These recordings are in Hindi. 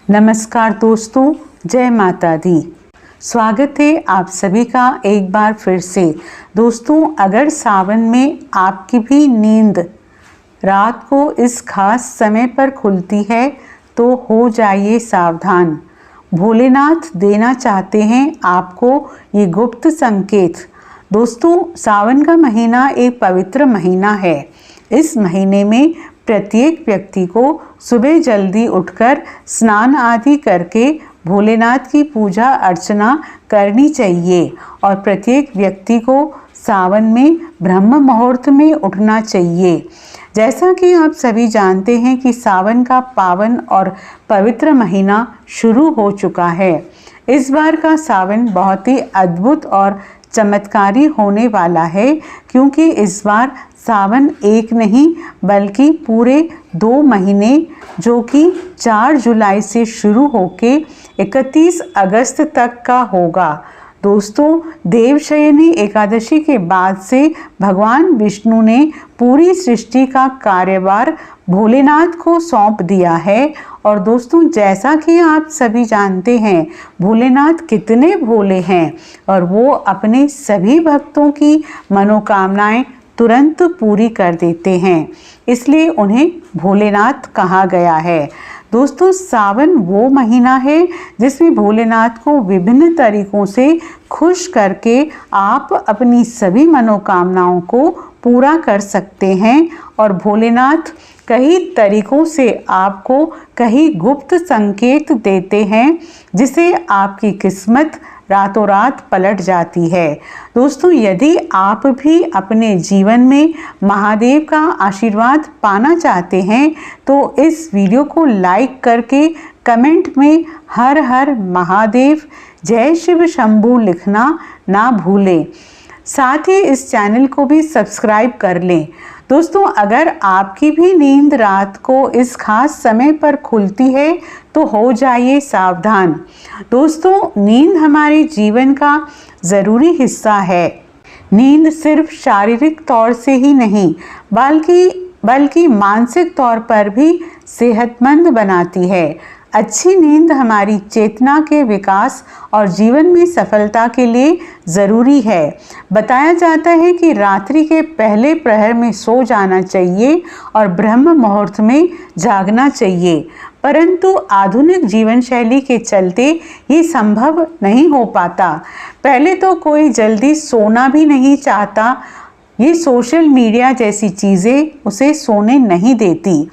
नमस्कार दोस्तों, जय माता दी। स्वागत है आप सभी का एक बार फिर से। दोस्तों, अगर सावन में आपकी भी नींद रात को इस खास समय पर खुलती है तो हो जाइए सावधान। भोलेनाथ देना चाहते हैं आपको ये गुप्त संकेत। दोस्तों, सावन का महीना एक पवित्र महीना है। इस महीने में प्रत्येक व्यक्ति को सुबह जल्दी उठकर स्नान आदि करके भोलेनाथ की पूजा अर्चना करनी चाहिए और प्रत्येक व्यक्ति को सावन में ब्रह्म मुहूर्त में उठना चाहिए। जैसा कि आप सभी जानते हैं कि सावन का पावन और पवित्र महीना शुरू हो चुका है। इस बार का सावन बहुत ही अद्भुत और चमत्कारी होने वाला है, क्योंकि इस बार सावन एक नहीं बल्कि पूरे 2 महीने जो कि 4 जुलाई से शुरू होके 31 अगस्त तक का होगा। दोस्तों, देवशयनी एकादशी के बाद से भगवान विष्णु ने पूरी सृष्टि का कार्यभार भोलेनाथ को सौंप दिया है। और दोस्तों, जैसा कि आप सभी जानते हैं, भोलेनाथ कितने भोले हैं और वो अपने सभी भक्तों की मनोकामनाएं तुरंत पूरी कर देते हैं, इसलिए उन्हें भोलेनाथ कहा गया है। दोस्तों, सावन वो महीना है जिसमें भोलेनाथ को विभिन्न तरीकों से खुश करके आप अपनी सभी मनोकामनाओं को पूरा कर सकते हैं। और भोलेनाथ कई तरीकों से आपको कई गुप्त संकेत देते हैं, जिसे आपकी किस्मत रातों रात पलट जाती है। दोस्तों, यदि आप भी अपने जीवन में महादेव का आशीर्वाद पाना चाहते हैं तो इस वीडियो को लाइक करके कमेंट में हर हर महादेव, जय शिव शंभू लिखना ना भूलें। साथ ही इस चैनल को भी सब्सक्राइब कर लें। दोस्तों, अगर आपकी भी नींद रात को इस खास समय पर खुलती है तो हो जाइए सावधान। दोस्तों, नींद हमारे जीवन का ज़रूरी हिस्सा है। नींद सिर्फ शारीरिक तौर से ही नहीं बल्कि मानसिक तौर पर भी सेहतमंद बनाती है। अच्छी नींद हमारी चेतना के विकास और जीवन में सफलता के लिए ज़रूरी है। बताया जाता है कि रात्रि के पहले प्रहर में सो जाना चाहिए और ब्रह्म मुहूर्त में जागना चाहिए, परंतु आधुनिक जीवन शैली के चलते ये संभव नहीं हो पाता। पहले तो कोई जल्दी सोना भी नहीं चाहता। ये सोशल मीडिया जैसी चीज़ें उसे सोने नहीं देती।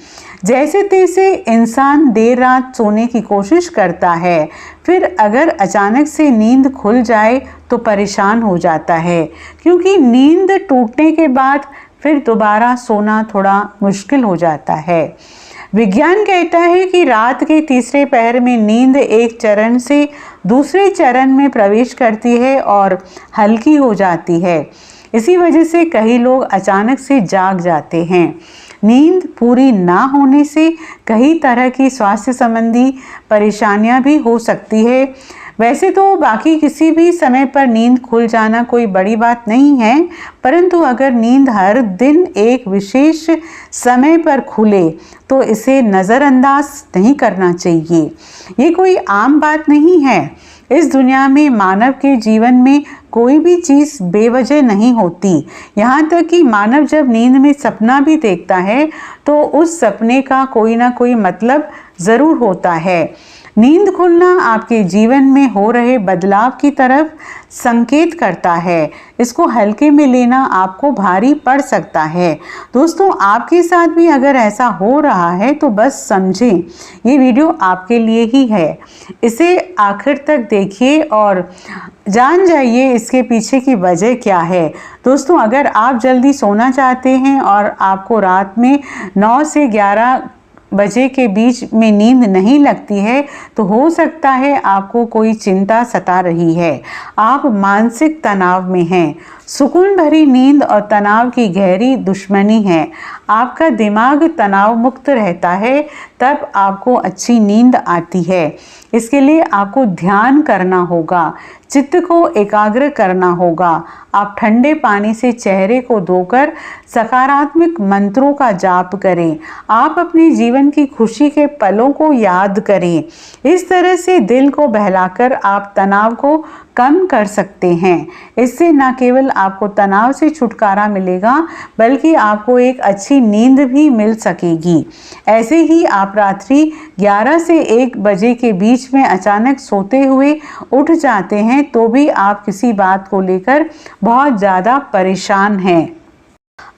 जैसे तैसे इंसान देर रात सोने की कोशिश करता है, फिर अगर अचानक से नींद खुल जाए तो परेशान हो जाता है, क्योंकि नींद टूटने के बाद फिर दोबारा सोना थोड़ा मुश्किल हो जाता है। विज्ञान कहता है कि रात के तीसरे पहर में नींद एक चरण से दूसरे चरण में प्रवेश करती है और हल्की हो जाती है। इसी वजह से कई लोग अचानक से जाग जाते हैं। नींद पूरी ना होने से कई तरह की स्वास्थ्य संबंधी परेशानियां भी हो सकती है। वैसे तो बाकी किसी भी समय पर नींद खुल जाना कोई बड़ी बात नहीं है, परंतु अगर नींद हर दिन एक विशेष समय पर खुले तो इसे नज़रअंदाज नहीं करना चाहिए। ये कोई आम बात नहीं है। इस दुनिया में मानव के जीवन में कोई भी चीज़ बेवजह नहीं होती। यहाँ तक कि मानव जब नींद में सपना भी देखता है तो उस सपने का कोई ना कोई मतलब ज़रूर होता है। नींद खुलना आपके जीवन में हो रहे बदलाव की तरफ संकेत करता है। इसको हल्के में लेना आपको भारी पड़ सकता है। दोस्तों, आपके साथ भी अगर ऐसा हो रहा है तो बस समझें, ये वीडियो आपके लिए ही है। इसे आखिर तक देखिए और जान जाइए इसके पीछे की वजह क्या है। दोस्तों, अगर आप जल्दी सोना चाहते हैं और आपको रात में 9 से 11 बजे के बीच में नींद नहीं लगती है तो हो सकता है आपको कोई चिंता सता रही है, आप मानसिक तनाव में हैं। सुकून भरी नींद और तनाव की गहरी दुश्मनी है। आपका दिमाग तनाव मुक्त रहता है, तब आपको अच्छी नींद आती है। इसके लिए आपको ध्यान करना होगा, चित्त को एकाग्र करना होगा। आप ठंडे पानी से चेहरे को धोकर सकारात्मक मंत्रों का जाप करें। आप अपने जीवन की खुशी के पलों को याद करें। इस तरह से दिल को बहलाकर आप तनाव को कम कर सकते हैं। इससे न केवल आपको तनाव से छुटकारा मिलेगा, बल्कि आपको एक अच्छी नींद भी मिल सकेगी। ऐसे ही आप रात्रि 11 से 1 बजे के बीच में अचानक सोते हुए उठ जाते हैं, तो भी आप किसी बात को लेकर बहुत ज़्यादा परेशान हैं।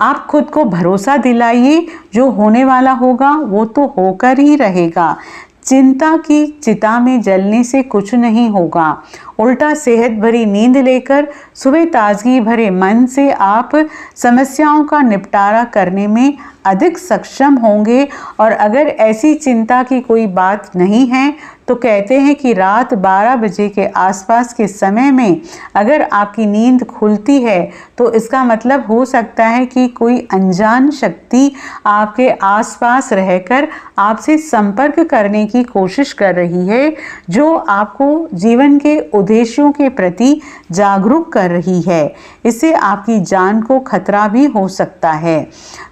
आप खुद को भरोसा दिलाइए, जो होने वाला होगा वो तो होकर ही रहेगा। चिंता की चिता में जलने से कुछ नहीं होगा। उल्टा सेहत भरी नींद लेकर सुबह ताजगी भरे मन से आप समस्याओं का निपटारा करने में अधिक सक्षम होंगे। और अगर ऐसी चिंता की कोई बात नहीं है, तो कहते हैं कि रात 12 बजे के आसपास के समय में अगर आपकी नींद खुलती है, तो इसका मतलब हो सकता है कि कोई अनजान शक्ति आपके आसपास रहकर आपसे संपर्क करने की कोशिश कर रही है, जो आपको जीवन के उद्देश्यों के प्रति जागरूक कर रही है। इससे आपकी जान को खतरा भी हो सकता है।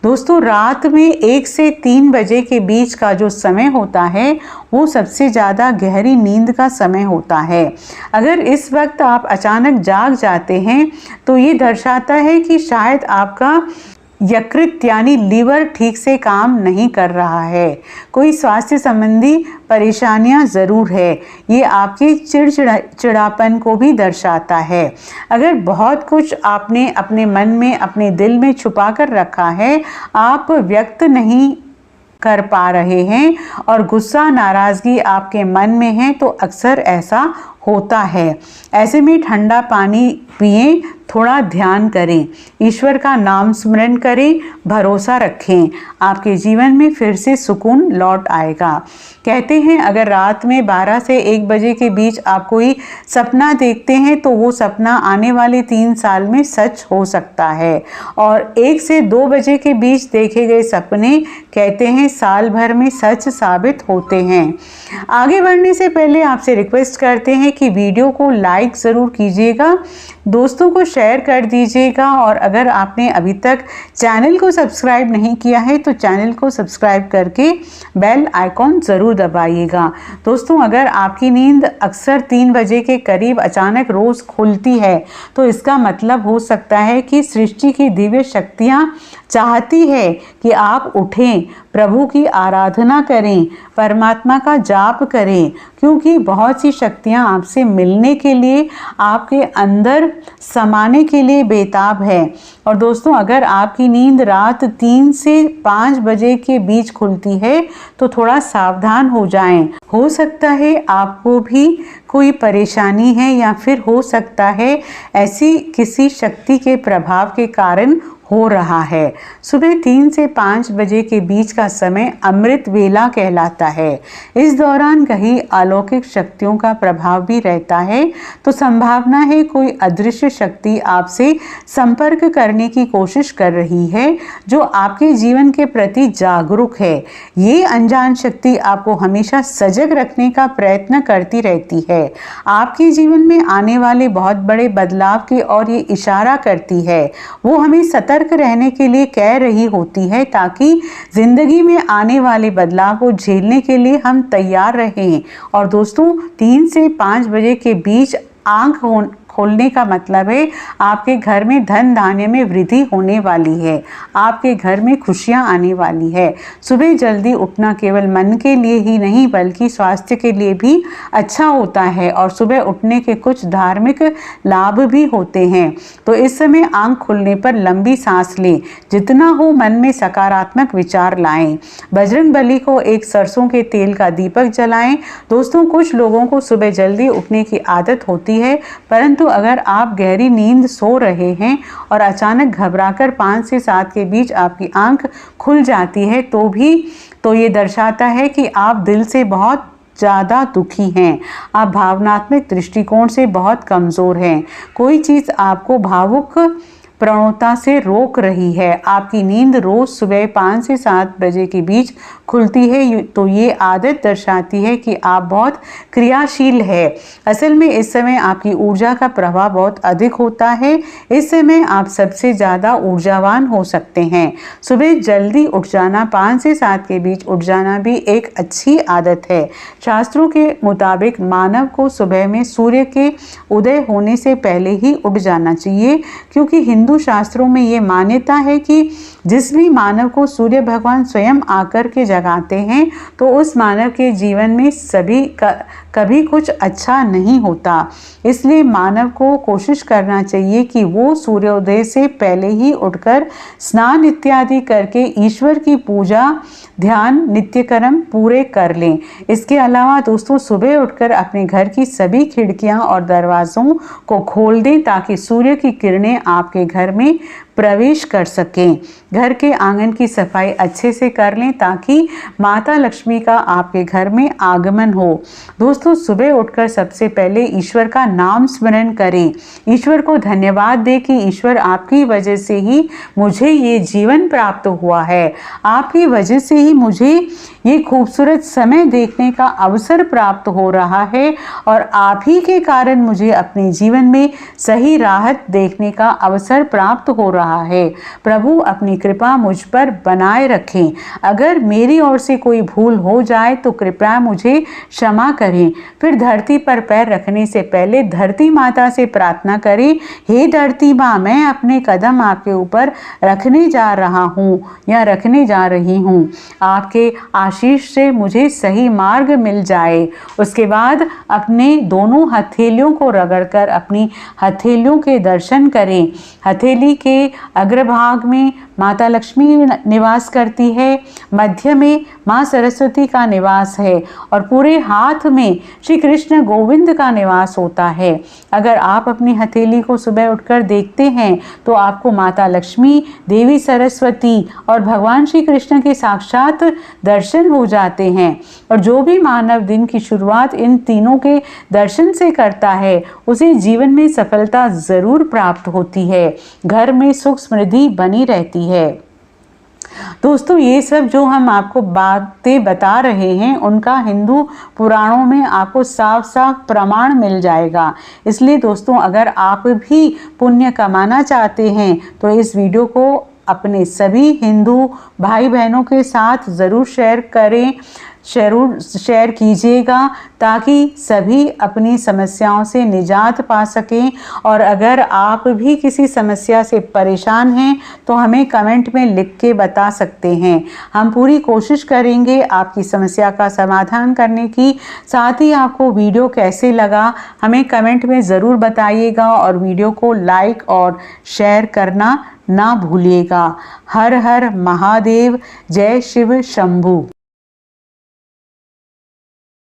दोस्तों, रात में 1 से 3 बजे के बीच का जो समय होता है, वो सबसे ज़्यादा गहरी नींद का समय होता है। अगर इस वक्त आप अचानक जाग जाते हैं, तो ये दर्शाता है कि शायद आपका यकृत यानी लीवर ठीक से काम नहीं कर रहा है। कोई स्वास्थ्य संबंधी परेशानियां ज़रूर है। ये आपके चिड़चिड़ापन को भी दर्शाता है। अगर बहुत कुछ आपने अपने मन में, अपने दिल में छुपा कर रखा है, आप व्यक्त नहीं कर पा रहे हैं और गुस्सा, नाराज़गी आपके मन में है, तो अक्सर ऐसा होता है। ऐसे में ठंडा पानी पिएं, थोड़ा ध्यान करें, ईश्वर का नाम स्मरण करें, भरोसा रखें। आपके जीवन में फिर से सुकून लौट आएगा। कहते हैं अगर रात में 12 से 1 बजे के बीच आप कोई सपना देखते हैं, तो वो सपना आने वाले 3 साल में सच हो सकता है। और 1 से 2 बजे के बीच देखे गए सपने कहते हैं साल भर में सच साबित होते हैं। आगे बढ़ने से पहले आपसे रिक्वेस्ट करते हैं कि वीडियो को लाइक ज़रूर कीजिएगा, दोस्तों को शेयर कर दीजिएगा, और अगर आपने अभी तक चैनल को सब्सक्राइब नहीं किया है, तो चैनल को सब्सक्राइब करके बेल आइकॉन ज़रूर दबाइएगा। दोस्तों, अगर आपकी नींद अक्सर 3 बजे के करीब अचानक रोज़ खुलती है, तो इसका मतलब हो सकता है कि सृष्टि की दिव्य शक्तियाँ चाहती है कि आप उठें, प्रभु की आराधना करें, परमात्मा का जाप करें, क्योंकि बहुत सी शक्तियाँ आपसे मिलने के लिए, आपके अंदर समाने के लिए बेताब है। और दोस्तों, अगर आपकी नींद रात 3 से 5 बजे के बीच खुलती है, तो थोड़ा सावधान हो जाएं। हो सकता है आपको भी कोई परेशानी है, या फिर हो सकता है ऐसी किसी शक्ति के प्रभाव के कारण हो रहा है। सुबह 3 से 5 बजे के बीच का समय अमृत वेला कहलाता है। इस दौरान कहीं अलौकिक शक्तियों का प्रभाव भी रहता है, तो संभावना है कोई अदृश्य शक्ति आपसे संपर्क करने की कोशिश कर रही है, जो आपके जीवन के प्रति जागरूक है। ये अनजान शक्ति आपको हमेशा सजग रखने का प्रयत्न करती रहती है। आपके जीवन में आने वाले बहुत बड़े बदलाव की ओर ये इशारा करती है। वो हमें सतर्क रहने के लिए कह रही होती है, ताकि जिंदगी में आने वाले बदलाव को झेलने के लिए हम तैयार रहें। और दोस्तों, 3 से 5 बजे के बीच आंख खोलने का मतलब है आपके घर में धन धान्य में वृद्धि होने वाली है, आपके घर में खुशियां आने वाली है। सुबह जल्दी उठना केवल मन के लिए ही नहीं, बल्कि स्वास्थ्य के लिए भी अच्छा होता है, और सुबह उठने के कुछ धार्मिक लाभ भी होते हैं। तो इस समय आंख खुलने पर लंबी सांस लें, जितना हो मन में सकारात्मक विचार लाएं। बजरंग बली को एक सरसों के तेल का दीपक जलाएं। दोस्तों, कुछ लोगों को सुबह जल्दी उठने की आदत होती है, परंतु अगर आप गहरी नींद सो रहे हैं और अचानक घबराकर 5 से 7 के बीच आपकी आंख खुल जाती है, तो ये दर्शाता है कि आप दिल से बहुत ज़्यादा दुखी हैं। आप भावनात्मक दृष्टिकोण से बहुत कमज़ोर हैं। कोई चीज़ आपको भावुक प्रवणता से रोक रही है। आपकी नींद रोज सुबह 5 से 7 बजे के बीच खुलती है, तो ये आदत दर्शाती है कि आप बहुत क्रियाशील है। असल में इस समय आपकी ऊर्जा का प्रवाह बहुत अधिक होता है। इस समय आप सबसे ज़्यादा ऊर्जावान हो सकते हैं। सुबह जल्दी उठ जाना, 5 से 7 के बीच उठ जाना भी एक अच्छी आदत है। शास्त्रों के मुताबिक मानव को सुबह में सूर्य के उदय होने से पहले ही उठ जाना चाहिए, क्योंकि हिंदू शास्त्रों में ये मान्यता है कि जिस भी मानव को सूर्य भगवान स्वयं आकर के जगाते हैं तो उस मानव के जीवन में कभी कुछ अच्छा नहीं होता। इसलिए मानव को कोशिश करना चाहिए कि वो सूर्योदय से पहले ही उठकर स्नान इत्यादि करके ईश्वर की पूजा, ध्यान, नित्यकर्म पूरे कर लें। इसके अलावा दोस्तों, सुबह उठकर अपने घर की सभी खिड़कियां और दरवाज़ों को खोल दें ताकि सूर्य की किरणें आपके घर में प्रवेश कर सकें। घर के आंगन की सफाई अच्छे से कर लें ताकि माता लक्ष्मी का आपके घर में आगमन हो। दोस्तों, सुबह उठकर सबसे पहले ईश्वर का नाम स्मरण करें। ईश्वर को धन्यवाद दें कि ईश्वर, आपकी वजह से ही मुझे ये जीवन प्राप्त हुआ है, आपकी वजह से ही मुझे ये खूबसूरत समय देखने का अवसर प्राप्त हो रहा है और आप ही के कारण मुझे अपने जीवन में सही राहत देखने का अवसर प्राप्त हो रहा है। प्रभु अपनी कृपा मुझ पर बनाए रखें। अगर मेरी ओर से कोई भूल हो जाए तो कृपया मुझे क्षमा करें। फिर धरती पर पैर रखने से पहले धरती माता से प्रार्थना करें, हे धरती माँ, मैं अपने कदम आपके ऊपर रखने जा रहा हूँ या रखने जा रही हूँ। आपके आशीष से मुझे सही मार्ग मिल जाए। उसके बाद अपने दोनों हथेलियों को रगड़कर अपनी हथेलियों के दर्शन करें। हथेली के अग्रभाग में माता लक्ष्मी निवास करती है, मध्य में माँ सरस्वती का निवास है और पूरे हाथ में श्री कृष्ण गोविंद का निवास होता है। अगर आप अपनी हथेली को सुबह उठकर देखते हैं तो आपको माता लक्ष्मी, देवी सरस्वती और भगवान श्री कृष्ण के साक्षात दर्शन हो जाते हैं। और जो भी मानव दिन की शुरुआत इन तीनों के दर्शन से करता है उसे जीवन में सफलता जरूर प्राप्त होती है, घर में सुख समृद्धि बनी रहती है। दोस्तों, ये सब जो हम आपको बातें बता रहे हैं उनका हिंदू पुराणों में आपको साफ साफ प्रमाण मिल जाएगा। इसलिए दोस्तों, अगर आप भी पुण्य कमाना चाहते हैं तो इस वीडियो को अपने सभी हिंदू भाई बहनों के साथ ज़रूर शेयर करें, शेयर कीजिएगा ताकि सभी अपनी समस्याओं से निजात पा सकें। और अगर आप भी किसी समस्या से परेशान हैं तो हमें कमेंट में लिख के बता सकते हैं। हम पूरी कोशिश करेंगे आपकी समस्या का समाधान करने की। साथ ही आपको वीडियो कैसे लगा हमें कमेंट में ज़रूर बताइएगा और वीडियो को लाइक और शेयर करना ना भूलिएगा। हर हर महादेव, जय शिव शंभू।